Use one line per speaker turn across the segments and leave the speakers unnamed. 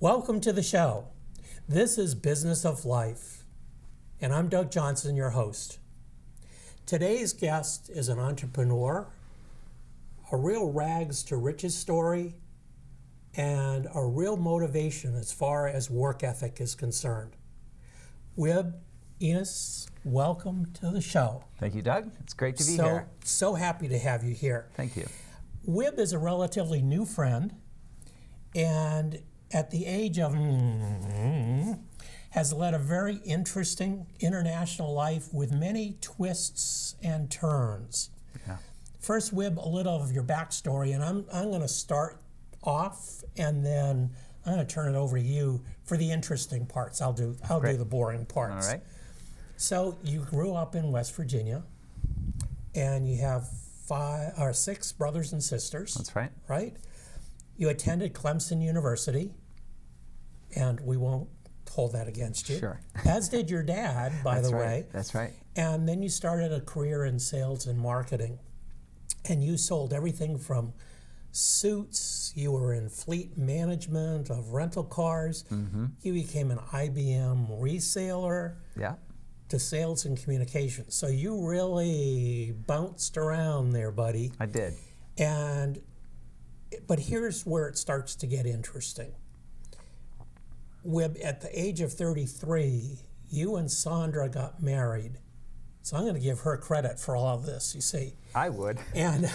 Welcome to the show. This is Business of Life, and I'm Doug Johnson, your host. Today's guest is an entrepreneur, a real rags to riches story, and a real motivation as far as work ethic is concerned. Wibb Enos, welcome to the show.
Thank you, Doug. It's great to be here.
So happy to have you here.
Thank you.
Wibb is a relatively new friend, and at the age of has led a very interesting international life with many twists and turns.
Yeah.
First, Wibb, a little of your backstory, and I'm going to start off, and then I'm going to turn it over to you for the interesting parts. I'll do the boring parts.
All right.
So you grew up in West Virginia, and you have 5 or 6 brothers and sisters.
That's right.
Right? You attended Clemson University, and we won't hold that against you.
Sure.
As did your dad, by the way.
That's right.
And then you started a career in sales and marketing, and you sold everything from suits. You were in fleet management of rental cars. Mm-hmm. You became an IBM reseller.
Yeah.
To sales and communications. So you really bounced around there, buddy.
I did.
But here's where it starts to get interesting. Wibb, at the age of 33, you and Sandra got married. So I'm going to give her credit for all of this, you see.
I would.
And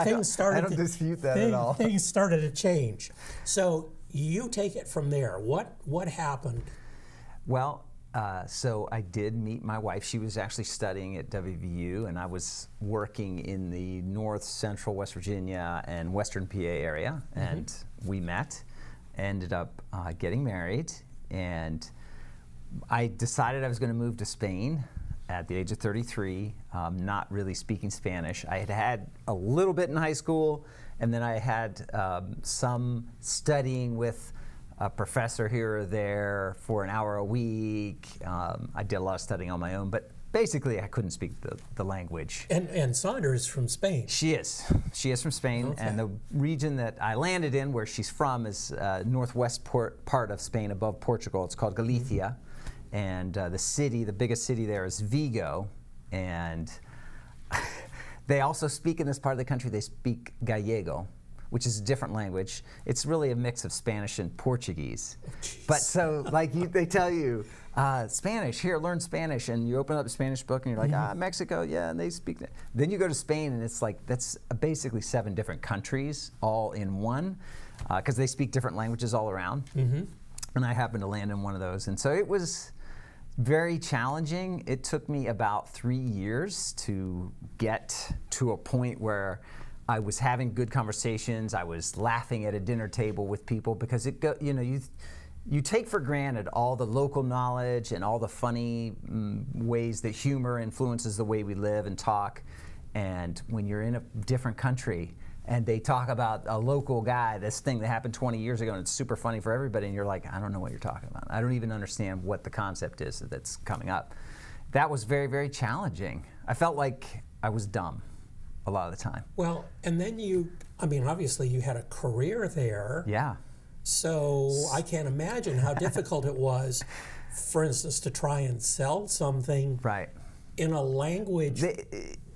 things started
I don't dispute that at all.
Things started to change. So you take it from there. What happened?
Well, so I did meet my wife. She was actually studying at WVU, and I was working in the north central West Virginia and western PA area, and we met, ended up getting married, and I decided I was going to move to Spain at the age of 33, not really speaking Spanish. I had a little bit in high school, and then I had some studying with a professor here or there for an hour a week. I did a lot of studying on my own, but basically I couldn't speak the language.
And Sandra is from Spain.
She is from Spain, okay. And the region that I landed in, where she's from, is northwest part of Spain above Portugal. It's called Galicia, and the biggest city there is Vigo, and they also speak in this part of the country, they speak Gallego, which is a different language. It's really a mix of Spanish and Portuguese.
Oh,
but so, like they tell you, Spanish, here, learn Spanish, and you open up a Spanish book and you're like, Mexico, yeah, and they speak that. Then you go to Spain and it's like, that's basically 7 different countries all in one, because they speak different languages all around. Mm-hmm. And I happened to land in one of those. And so it was very challenging. It took me about 3 years to get to a point where I was having good conversations. I was laughing at a dinner table with people, because you take for granted all the local knowledge and all the funny ways that humor influences the way we live and talk. And when you're in a different country and they talk about a local guy, this thing that happened 20 years ago, and it's super funny for everybody, and you're like, I don't know what you're talking about. I don't even understand what the concept is that's coming up. That was very, very challenging. I felt like I was dumb a lot of the time.
Well, and then obviously you had a career there.
Yeah.
So I can't imagine how difficult it was, for instance, to try and sell something in a language.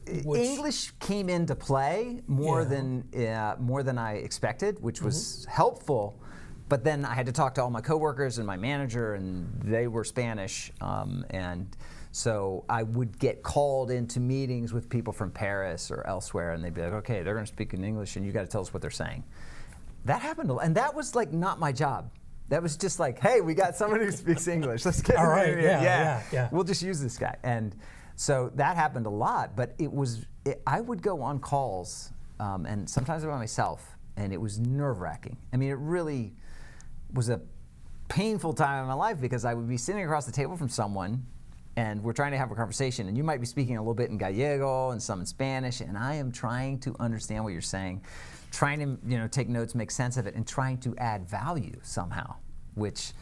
English came into play more than I expected, which was helpful. But then I had to talk to all my coworkers and my manager, and they were Spanish, and so I would get called into meetings with people from Paris or elsewhere, and they'd be like, okay, they're going to speak in English, and you got to tell us what they're saying. That happened, and that was like not my job. That was just like, hey, we got someone who speaks English. Let's get him in here. Yeah. We'll just use this guy. And so that happened a lot, but I would go on calls, and sometimes by myself, and it was nerve-wracking. I mean, it really was a painful time in my life, because I would be sitting across the table from someone, and we're trying to have a conversation, and you might be speaking a little bit in Gallego and some in Spanish, and I am trying to understand what you're saying, trying to take notes, make sense of it, and trying to add value somehow, which,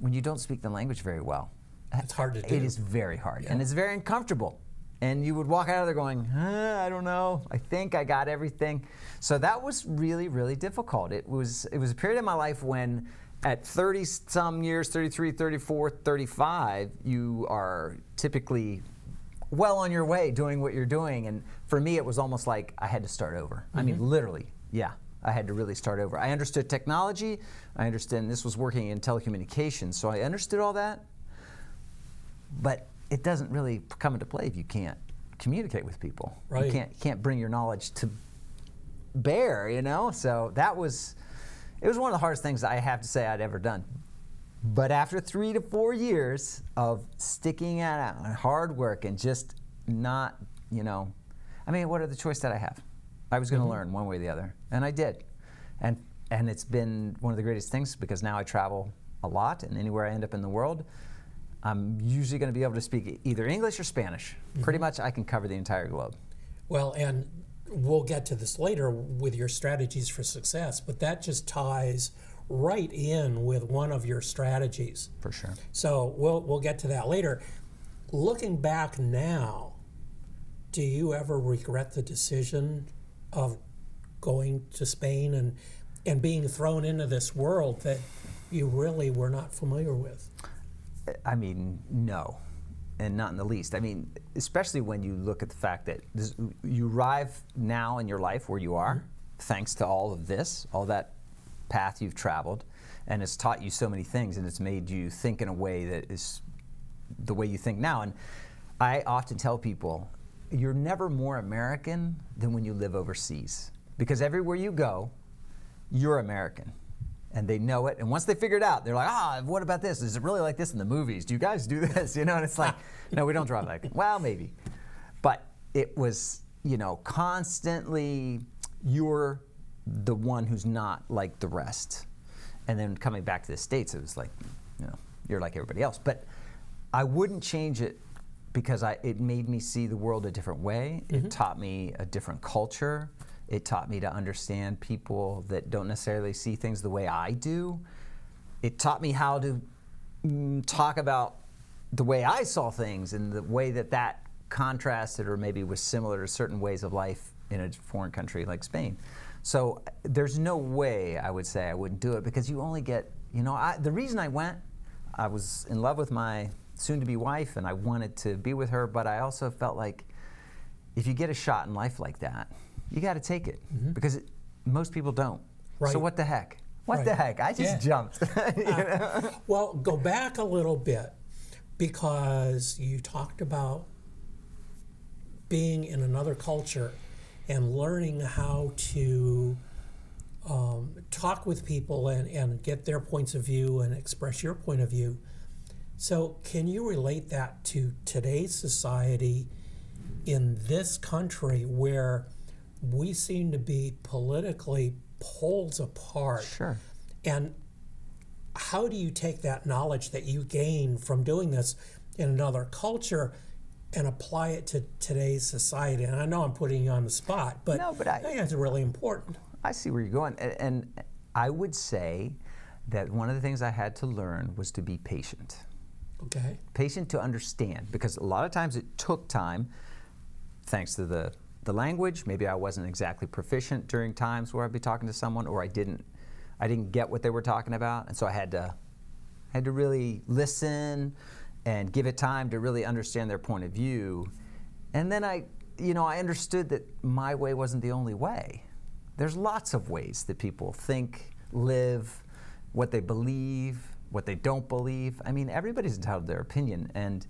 when you don't speak the language very well,
it's hard to do.
It is very hard, and it's very uncomfortable. And you would walk out of there going, I don't know, I think I got everything. So that was really, really difficult. It was a period of my life when at 30 some years, 33, 34, 35, you are typically well on your way doing what you're doing. And for me, it was almost like I had to start over. I mean, literally, yeah, I had to really start over. I understood technology. I understood this was working in telecommunications. So I understood all that. But it doesn't really come into play if you can't communicate with people.
Right.
You can't bring your knowledge to bear, you know? So it was one of the hardest things I have to say I'd ever done. But after 3 to 4 years of sticking it out and hard work and just not, I mean, what other choice did I have? I was going to learn one way or the other, and I did. And it's been one of the greatest things because now I travel a lot, and anywhere I end up in the world, I'm usually going to be able to speak either English or Spanish. Pretty much I can cover the entire globe.
Well, and we'll get to this later with your strategies for success, but that just ties right in with one of your strategies.
For sure.
So we'll get to that later. Looking back now, do you ever regret the decision of going to Spain and being thrown into this world that you really were not familiar with?
I mean, no, and not in the least. I mean, especially when you look at the fact that you arrive now in your life where you are, thanks to all of this, all that path you've traveled, and it's taught you so many things, and it's made you think in a way that is the way you think now. And I often tell people, you're never more American than when you live overseas, because everywhere you go, you're American. And they know it, and once they figure it out, they're like, what about this? Is it really like this in the movies? Do you guys do this? And it's like, no, we don't drive like it. Well, maybe. But it was, constantly, you're the one who's not like the rest. And then coming back to the States, it was like, you're like everybody else. But I wouldn't change it because it made me see the world a different way. It taught me a different culture. It taught me to understand people that don't necessarily see things the way I do. It taught me how to talk about the way I saw things and the way that contrasted or maybe was similar to certain ways of life in a foreign country like Spain. So there's no way I would say I wouldn't do it because you only get, the reason I went, I was in love with my soon-to-be wife and I wanted to be with her, but I also felt like if you get a shot in life like that, you got to take it because most people don't.
Right.
So what the heck? What the heck? I just jumped.
Well, go back a little bit because you talked about being in another culture and learning how to talk with people and get their points of view and express your point of view. So can you relate that to today's society in this country where we seem to be politically poles apart?
Sure.
And how do you take that knowledge that you gain from doing this in another culture and apply it to today's society? And I know I'm putting you on the spot, but I think it's really important.
I see where you're going. And I would say that one of the things I had to learn was to be patient.
Okay.
Patient to understand, because a lot of times it took time, thanks to the language. Maybe I wasn't exactly proficient during times where I'd be talking to someone, or I didn't get what they were talking about, and so I had to really listen and give it time to really understand their point of view. And then I understood that my way wasn't the only way. There's lots of ways that people think, live, what they believe, what they don't believe. I mean, everybody's entitled to their opinion, and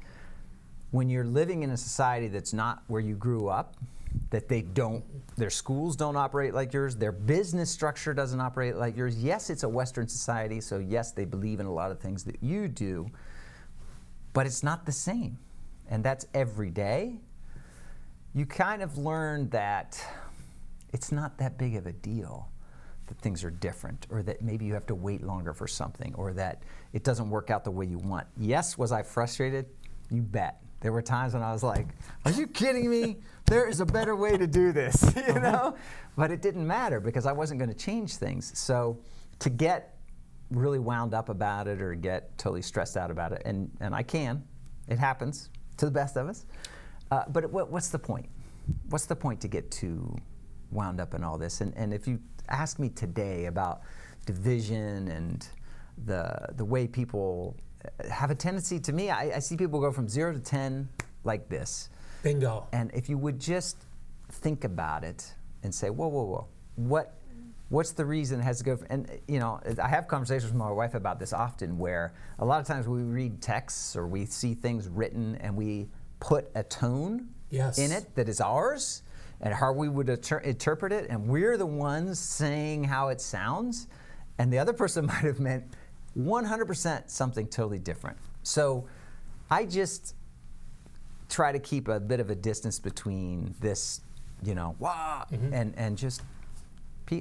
when you're living in a society that's not where you grew up, that their schools don't operate like yours, their business structure doesn't operate like yours. Yes, it's a Western society, so yes, they believe in a lot of things that you do, but it's not the same. And that's every day. You kind of learn that it's not that big of a deal that things are different, or that maybe you have to wait longer for something, or that it doesn't work out the way you want. Yes, was I frustrated? You bet. There were times when I was like, are you kidding me? There is a better way to do this, But it didn't matter because I wasn't going to change things. So to get really wound up about it or get totally stressed out about it, and it happens to the best of us, But what's the point? What's the point to get too wound up in all this? And if you ask me today about division and the way people have a tendency, to me, I see people go from 0 to 10 like this.
Bingo.
And if you would just think about it and say, whoa, what's the reason it has to go? And I have conversations with my wife about this often, where a lot of times we read texts or we see things written and we put a tone in it that is ours and how we would interpret it, and we're the ones saying how it sounds, and the other person might have meant 100% something totally different. So I just try to keep a bit of a distance between this, and just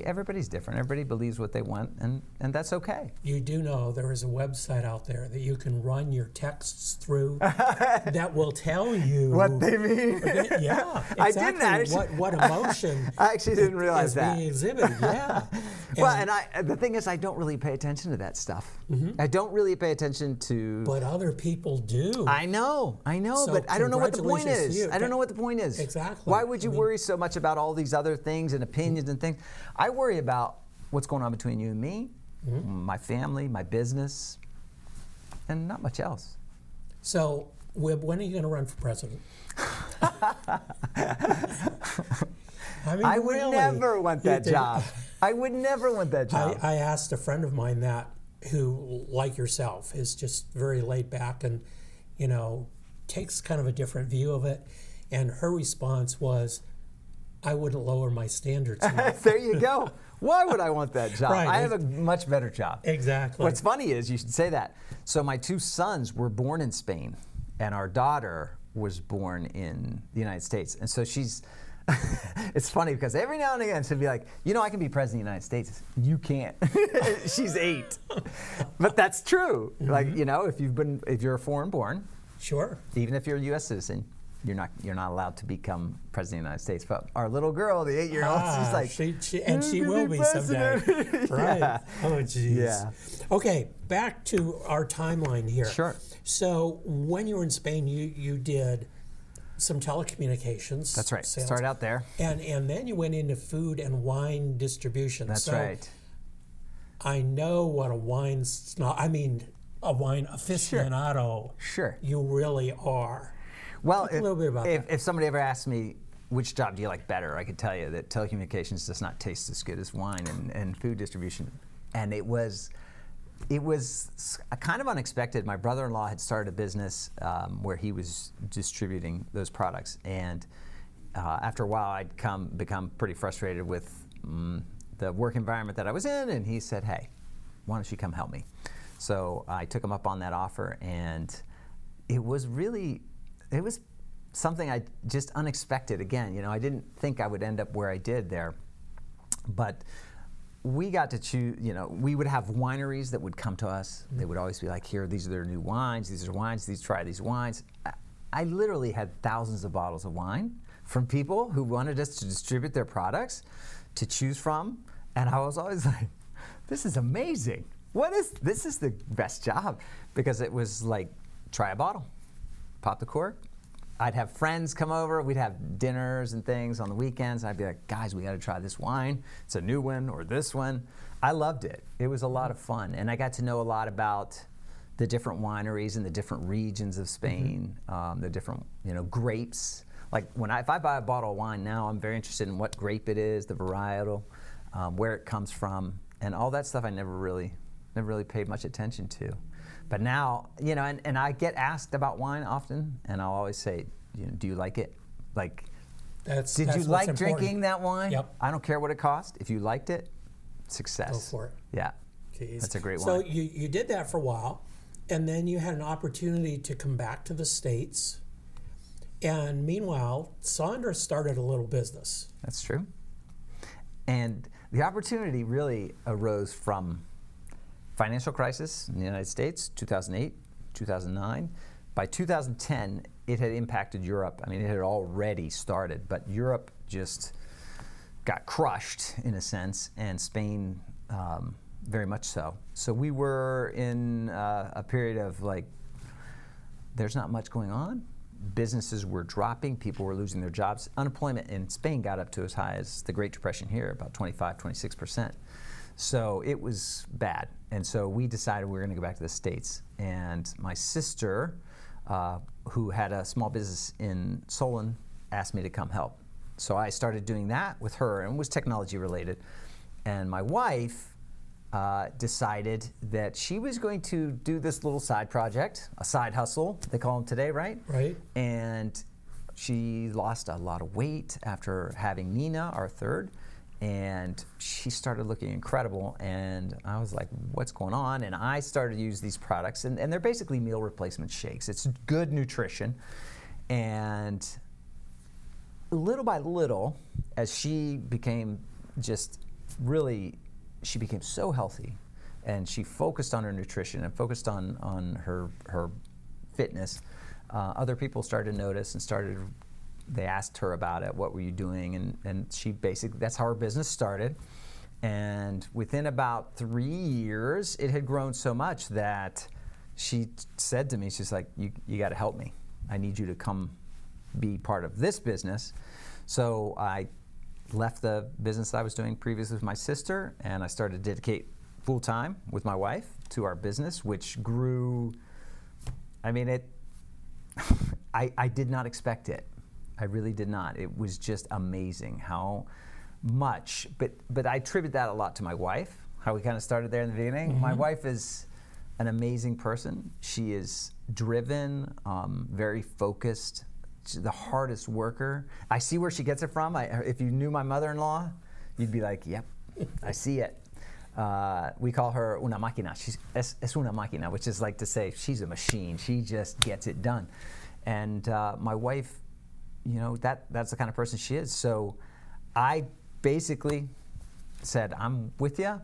everybody's different. Everybody believes what they want, and that's okay.
You do know there is a website out there that you can run your texts through that will tell you
what they mean.
Yeah, exactly.
I didn't actually.
What emotion
I actually didn't realize that
being exhibited. Yeah.
And the thing is, I don't really pay attention to that stuff. I don't really pay attention to.
But other people do.
I know,
So
but I don't know what the point
congratulations to
is.
you.
I don't know what the point is.
Exactly.
Why would you worry so much about all these other things and opinions and things? I worry about what's going on between you and me, my family, my business, and not much else.
So, Wibb, when are you going to run for president?
I would never want that job. I would never want that job.
I asked a friend of mine that, who, like yourself, is just very laid back and, takes kind of a different view of it. And her response was, I wouldn't lower my standards enough.
There you go. Why would I want that job?
Right.
I have a much better job.
Exactly.
What's funny is, you should say that. So my 2 sons were born in Spain, and our daughter was born in the United States. And so she's, it's funny because every now and again she'll be like, I can be president of the United States. You can't. She's 8. But that's true. Like, if you're foreign born,
sure,
even if you're a U.S. citizen, you're not allowed to become president of the United States. But our little girl, the 8-year-old, she's like,
she will be someday. Right.
Yeah.
Oh, geez.
Yeah.
Okay, back to our timeline here.
Sure.
So when you were in Spain, you did some telecommunications.
That's right.
Sales.
Started out there.
And then you went into food and wine distribution.
That's right.
I know what a wine aficionado.
Sure.
You really are.
Well,
Talk a little bit about that.
If somebody ever asked me which job do you like better, I could tell you that telecommunications does not taste as good as wine and food distribution. And it was kind of unexpected. My brother-in-law had started a business where he was distributing those products, and after a while, I'd become pretty frustrated with the work environment that I was in, and he said, "Hey, why don't you come help me?" So I took him up on that offer, and it was something I just unexpected. Again, I didn't think I would end up where I did there, but we got to choose. We would have wineries that would come to us. They would always be like, "Here, these are their new wines. These are wines. Try these wines." I literally had thousands of bottles of wine from people who wanted us to distribute their products to choose from, and I was always like, "This is amazing. This is the best job," because it was like, try a bottle, pop the cork. I'd have friends come over. We'd have dinners and things on the weekends. I'd be like, "Guys, we got to try this wine. It's a new one, or this one." I loved it. It was a lot of fun, and I got to know a lot about the different wineries in the different regions of Spain, the different grapes. Like if I buy a bottle of wine now, I'm very interested in what grape it is, the varietal, where it comes from, and all that stuff. I never really paid much attention to. But now, and I get asked about wine often, and I'll always say, "Do you like it? Like, did you like drinking that wine?
Yep.
I don't care what it cost. If you liked it, success."
Go for it.
Yeah.
Jeez.
That's a great
So
wine.
you did that for a while, and then you had an opportunity to come back to the States. And meanwhile, Sandra started a little business.
That's true. And the opportunity really arose from financial crisis in the United States, 2008, 2009. By 2010, it had impacted Europe. I mean, it had already started, but Europe just got crushed in a sense, and Spain very much so. So we were in a period of like, there's not much going on. businesses were dropping, people were losing their jobs. Unemployment in Spain got up to as high as the Great Depression here, about 25, 26%. So it was bad. And so we decided we were going to go back to the States. And my sister, who had a small business in Solon, asked me to come help. So I started doing that with her, and it was technology related. And my wife decided that she was going to do this little side project, a side hustle, they call them today, right?
Right.
And she lost a lot of weight after having Nina, our third, and she started looking incredible. And I was like, what's going on? And I started to use these products, and they're basically meal replacement shakes. It's good nutrition. And little by little, as she became just really, she became so healthy, and she focused on her nutrition and focused on her fitness, other people started to notice and they asked her about it, what were you doing? And she basically, that's how her business started. And within about 3 years, it had grown so much that she said to me, she's like, you got to help me. I need you to come be part of this business. So I left the business I was doing previously with my sister, and I started to dedicate full time with my wife to our business, which grew. I mean, I did not expect it. I really did not. It was just amazing how much. But I attribute that a lot to my wife, how we kind of started there in the beginning. Mm-hmm. My wife is an amazing person. She is driven, very focused. She's the hardest worker. I see where she gets it from. If you knew my mother-in-law, you'd be like, yep, I see it. We call her una máquina. Es una máquina, which is like to say she's a machine. She just gets it done. And my wife, that's the kind of person she is. So I basically said, I'm with you.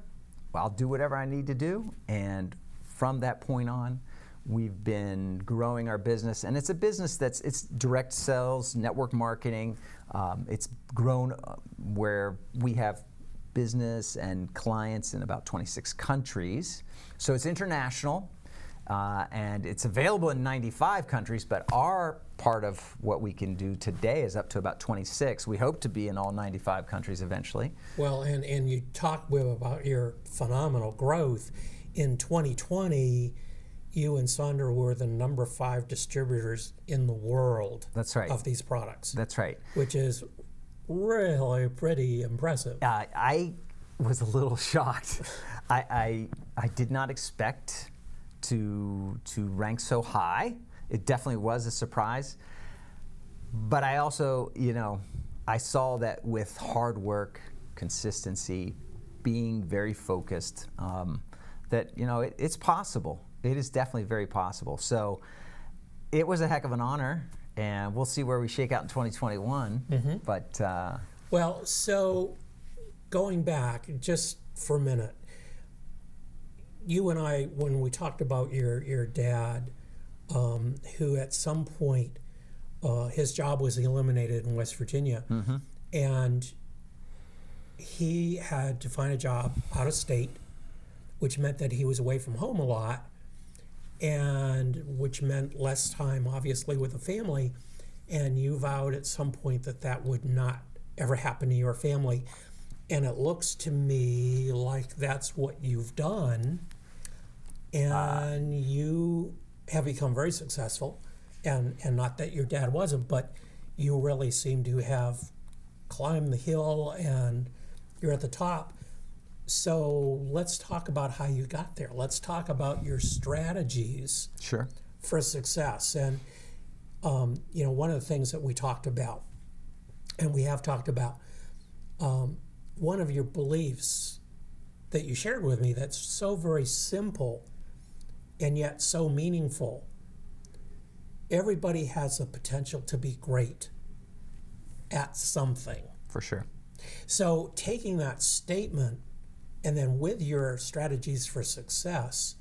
I'll do whatever I need to do. And from that point on, we've been growing our business, and it's a business it's direct sales, network marketing. It's grown where we have business and clients in about 26 countries. So it's international, and it's available in 95 countries, but our part of what we can do today is up to about 26. We hope to be in all 95 countries eventually.
Well, and you talked, Wibb, about your phenomenal growth. In 2020, you and Sandra were the number 5 distributors in the world.
That's right.
Of these products.
That's right.
Which is really pretty impressive.
I was a little shocked. I did not expect to rank so high. It definitely was a surprise. But I also, I saw that with hard work, consistency, being very focused, that it's possible. It is definitely very possible. So it was a heck of an honor, and we'll see where we shake out in 2021. Mm-hmm. But
well, so going back just for a minute, you and I, when we talked about your dad, who at some point his job was eliminated in West Virginia, mm-hmm. and he had to find a job out of state, which meant that he was away from home a lot, and which meant less time, obviously, with the family. And you vowed at some point that would not ever happen to your family. And it looks to me like that's what you've done. And you have become very successful. And not that your dad wasn't, but you really seem to have climbed the hill and you're at the top. So let's talk about how you got there. Let's talk about your strategies for success. And, one of the things that we talked about, and we have talked about, one of your beliefs that you shared with me that's so very simple and yet so meaningful. Everybody has the potential to be great at something.
For sure.
So taking that statement, and then with your strategies for success,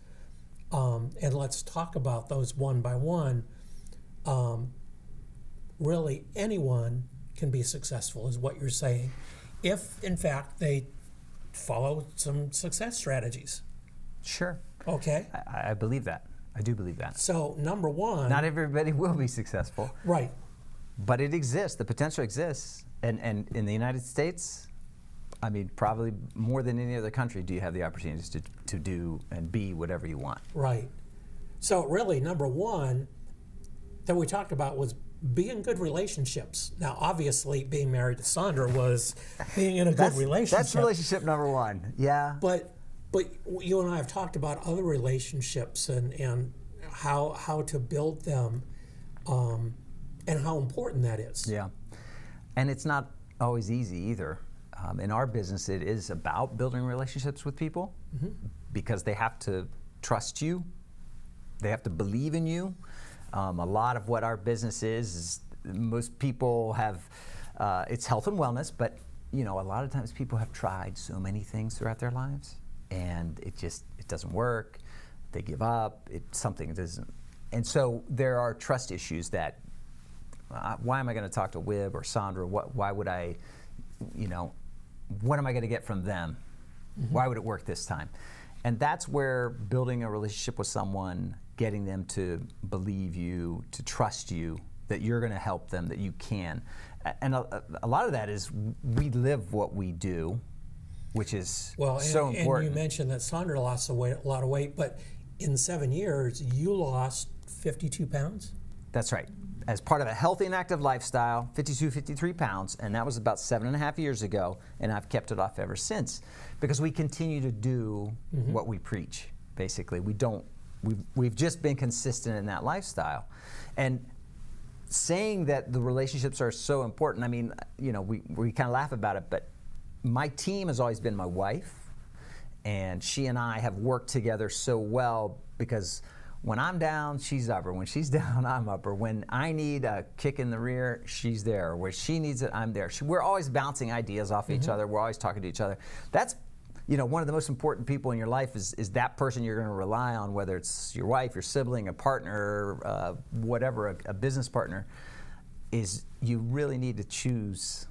and let's talk about those one by one, really anyone can be successful is what you're saying, if in fact they follow some success strategies.
Sure.
Okay.
I believe that. I do believe that.
So number one,
Not everybody will be successful.
right?
But it exists. The potential exists. And in the United States, I mean, probably more than any other country, do you have the opportunities to do and be whatever you want.
Right. So really, number one that we talked about was be in good relationships. Now, obviously, being married to Sandra was being in a good relationship.
That's relationship number one. Yeah.
But you and I have talked about other relationships and how to build them, and how important that is.
Yeah. And it's not always easy either. In our business, it is about building relationships with people because they have to trust you. They have to believe in you. A lot of what our business is most people have, it's health and wellness, but a lot of times people have tried so many things throughout their lives and it doesn't work. They give up, something doesn't. And so there are trust issues that, why am I going to talk to Wibb or Sandra? Why would I, what am I going to get from them? Why would it work this time? And that's where building a relationship with someone, getting them to believe you, to trust you, that you're going to help them, that you can. And a lot of that is we live what we do, which is so important.
And you mentioned that Sandra lost a lot of weight, but in 7 years, you lost 52 pounds?
That's right. As part of a healthy and active lifestyle, 52, 53 pounds, and that was about 7.5 years ago, and I've kept it off ever since because we continue to do what we preach, basically. We've just been consistent in that lifestyle. And saying that the relationships are so important, I mean, we kind of laugh about it, but my team has always been my wife, and she and I have worked together so well because when I'm down, she's up, or when she's down, I'm up, or when I need a kick in the rear, she's there, or where she needs it, I'm there. We're always bouncing ideas off each other. We're always talking to each other. That's, one of the most important people in your life is that person you're going to rely on, whether it's your wife, your sibling, a partner, whatever, a business partner, is you really need to choose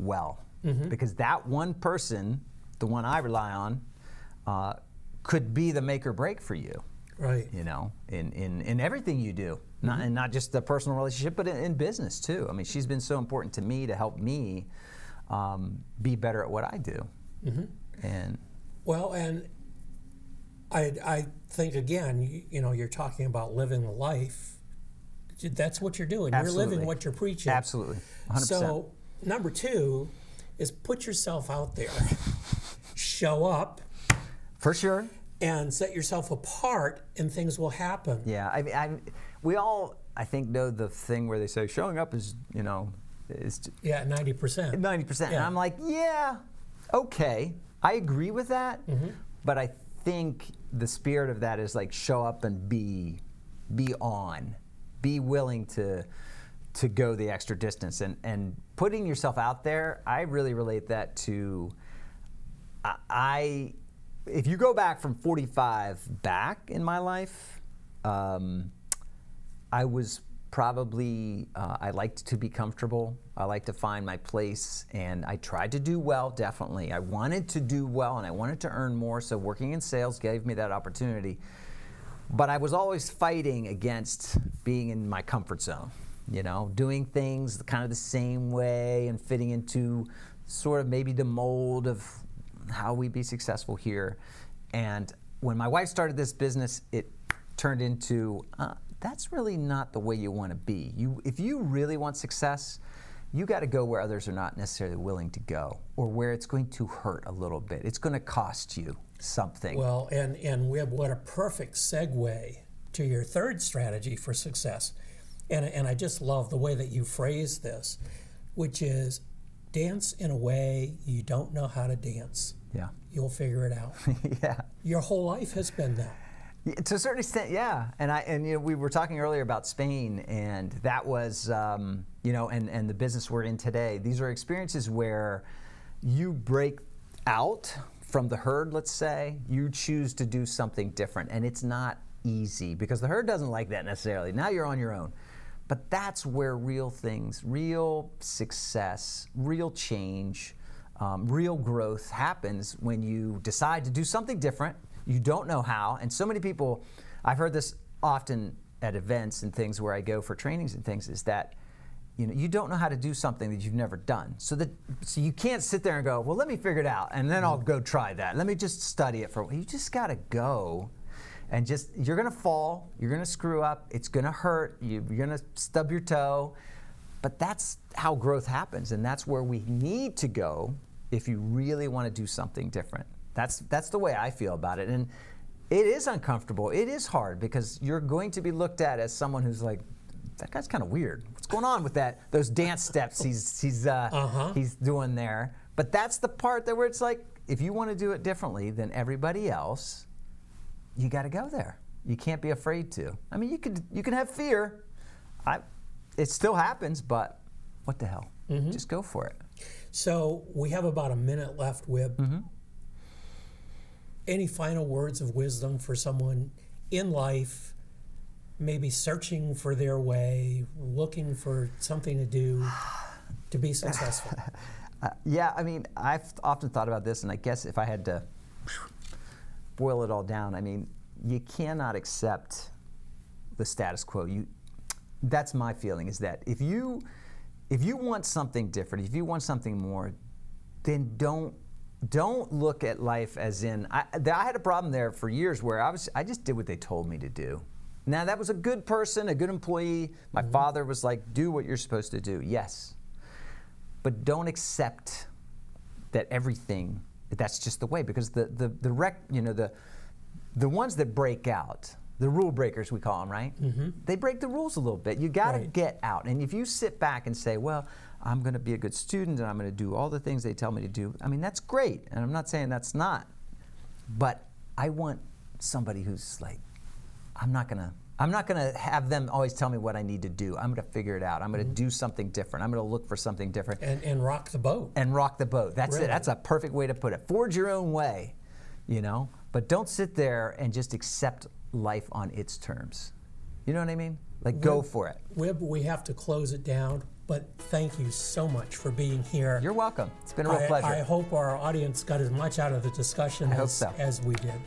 well. Because that one person, the one I rely on, could be the make or break for you.
Right.
In everything you do, and not just the personal relationship, but in business too. I mean, she's been so important to me to help me be better at what I do. And
I think again, you're talking about living the life. That's what you're doing.
Absolutely.
You're living what you're preaching.
Absolutely, 100%.
So number two is put yourself out there, show up.
For sure.
And set yourself apart, and things will happen.
Yeah, we all, I think, know the thing where they say showing up is, is
90%.
90%.
Yeah.
And I'm like, yeah, okay, I agree with that, but I think the spirit of that is like show up and be on, be willing to go the extra distance, and putting yourself out there. I really relate that to if you go back from 45 back in my life, I was probably, I liked to be comfortable. I liked to find my place, and I tried to do well, definitely. I wanted to do well, and I wanted to earn more, so working in sales gave me that opportunity. But I was always fighting against being in my comfort zone, doing things kind of the same way and fitting into sort of maybe the mold of how we be successful here. And when my wife started this business, it turned into, that's really not the way you want to be. If you really want success, you got to go where others are not necessarily willing to go, or where it's going to hurt a little bit. It's going to cost you something.
Well, and Wibb, what a perfect segue to your third strategy for success. And I just love the way that you phrase this, which is dance in a way you don't know how to dance.
Yeah.
You'll figure it out.
Yeah.
Your whole life has been that.
Yeah, to a certain extent, yeah. And we were talking earlier about Spain, and that was and the business we're in today. These are experiences where you break out from the herd, let's say. You choose to do something different, and it's not easy because the herd doesn't like that necessarily. Now you're on your own. But that's where real things, real success, real change, real growth happens when you decide to do something different. You don't know how. And so many people, I've heard this often at events and things where I go for trainings and things is that you don't know how to do something that you've never done. So you can't sit there and go, well, let me figure it out, and then I'll go try that. Let me just study it for a while. You just got to go. And you're going to fall, you're going to screw up, it's going to hurt, you're going to stub your toe. But that's how growth happens, and that's where we need to go if you really want to do something different. That's the way I feel about it. And it is uncomfortable, it is hard, because you're going to be looked at as someone who's like, that guy's kind of weird. What's going on with those dance steps he's doing there? But that's the part where it's like, if you want to do it differently than everybody else, you got to go there. You can't be afraid to. I mean, you can have fear. It still happens, but what the hell? Just go for it.
So we have about a minute left, Wibb. Any final words of wisdom for someone in life, maybe searching for their way, looking for something to do to be successful?
Yeah, I mean, I've often thought about this, and I guess if I had to boil it all down, I mean, you cannot accept the status quo. That's my feeling, is that if you want something different, if you want something more, then don't look at life as in. I had a problem there for years where I just did what they told me to do. Now, that was a good person, a good employee. My father was like, do what you're supposed to do. Yes, but don't accept that everything. That's just the way, because the ones that break out, the rule breakers we call them, right? They break the rules a little bit. You got to get out. And if you sit back and say, well, I'm going to be a good student and I'm going to do all the things they tell me to do, I mean, that's great. And I'm not saying that's not. But I want somebody who's like, I'm not going to have them always tell me what I need to do. I'm going to figure it out. I'm going to do something different. I'm going to look for something different.
And rock the boat.
And rock the boat. That's it. That's a perfect way to put it. Forge your own way, But don't sit there and just accept life on its terms. You know what I mean? Like, go for it.
Wibb, we have to close it down, but thank you so much for being here.
You're welcome. It's been a real pleasure.
I hope our audience got as much out of the discussion as we did.